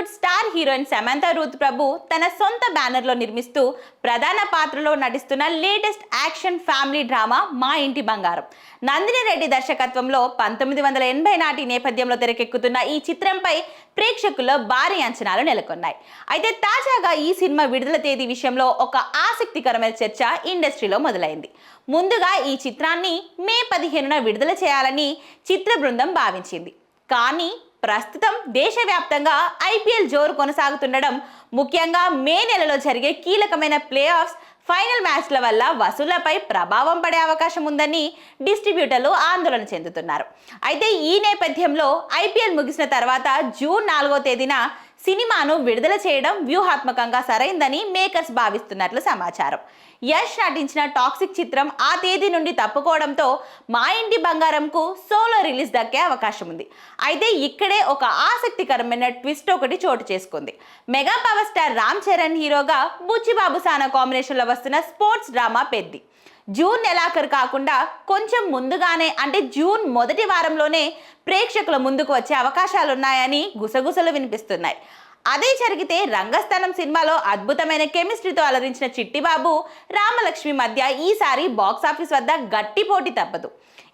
Tollywood star heroine Samantha Ruth Prabhu తన సొంత బ్యానర్లో నిర్మిస్తూ ప్రధాన పాత్రలో నటిస్తున్న లేటెస్ట్ యాక్షన్ ఫ్యామిలీ డ్రామా మా ఇంటి బంగారం. నందిని రెడ్డి దర్శకత్వంలో 1980 నాటి నేపథ్యంలో తెరకెక్కుతున్న ఈ చిత్రంపై ప్రేక్షకుల్లో భారీ అంచనాలు నెలకొన్నాయి. అయితే తాజాగా ఈ సినిమా విడుదల తేదీ విషయంలో ఒక ఆసక్తికరమైన చర్చ ఇండస్ట్రీలో మొదలైంది. ముందుగా ఈ చిత్రాన్ని మే 15న విడుదల చేయాలని చిత్ర బృందం భావించింది. కానీ ప్రస్తుతం దేశవ్యాప్తంగా ఐపీఎల్ జోరు కొనసాగుతుండడం, ముఖ్యంగా మే నెలలో జరిగే కీలకమైన ప్లే ఆఫ్స్ ఫైనల్ మ్యాచ్ల వల్ల వసూళ్లపై ప్రభావం పడే అవకాశం ఉందని డిస్ట్రిబ్యూటర్లు ఆందోళన చెందుతున్నారు. అయితే ఈ నేపథ్యంలో ఐపీఎల్ ముగిసిన తర్వాత జూన్ 4వ తేదీన సినిమాను విడుదల చేయడం వ్యూహాత్మకంగా సరైందని మేకర్స్ భావిస్తున్నట్లు సమాచారం. యష్ నటించిన టాక్సిక్ చిత్రం ఆ తేదీ నుండి తప్పుకోవడంతో మా ఇంటి బంగారంకు సోలో రిలీజ్ దక్కే అవకాశం ఉంది. అయితే ఇక్కడే ఒక ఆసక్తికరమైన ట్విస్ట్ ఒకటి చోటు చేసుకుంది. Mega power star Ram Charan హీరోగా బుచ్చిబాబు సానా కాంబినేషన్లో వస్తున్న స్పోర్ట్స్ డ్రామా పెద్ది జూన్ నెలాఖరు కాకుండా కొంచెం ముందుగానే, అంటే జూన్ మొదటి వారంలోనే ప్రేక్షకుల ముందుకు వచ్చే అవకాశాలున్నాయని గుసగుసలు వినిపిస్తున్నాయి. అదే జరిగితే రంగస్థలం సినిమాలో అద్భుతమైన కెమిస్ట్రీతో అలరించిన చిట్టిబాబు, రామలక్ష్మి మధ్య ఈసారి బాక్సాఫీస్ వద్ద గట్టి పోటీ తప్పదు.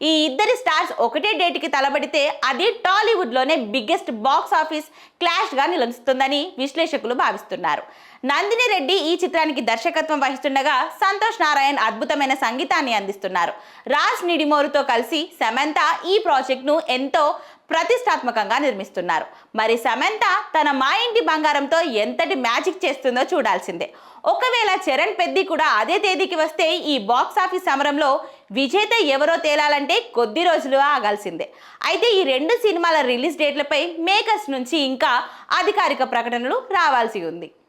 ఈ ఇద్దరి స్టార్స్ ఒకటే డేట్కి తలబడితే అది టాలీవుడ్లోనే బిగ్గెస్ట్ బాక్స్ ఆఫీస్ క్లాష్గా నిలుస్తుందని విశ్లేషకులు భావిస్తున్నారు. నందిని రెడ్డి ఈ చిత్రానికి దర్శకత్వం వహిస్తుండగా సంతోష్ నారాయణ్ అద్భుతమైన సంగీతాన్ని అందిస్తున్నారు. రాజ్ నిడిమోరుతో కలిసి సమంత ఈ ప్రాజెక్ట్ను ఎంతో ప్రతిష్టాత్మకంగా నిర్మిస్తున్నారు. మరి సమంత తన మా ఇంటి బంగారంతో ఎంతటి మ్యాజిక్ చేస్తుందో చూడాల్సిందే. ఒకవేళ చరణ్ పెద్ది కూడా అదే తేదీకి వస్తే ఈ బాక్స్ ఆఫీస్ సమరంలో విజేత ఎవరో తేలాలంటే కొద్ది రోజులు ఆగాల్సిందే. అయితే ఈ రెండు సినిమాల రిలీజ్ డేట్లపై మేకర్స్ నుంచి ఇంకా అధికారిక ప్రకటనలు రావాల్సి ఉంది.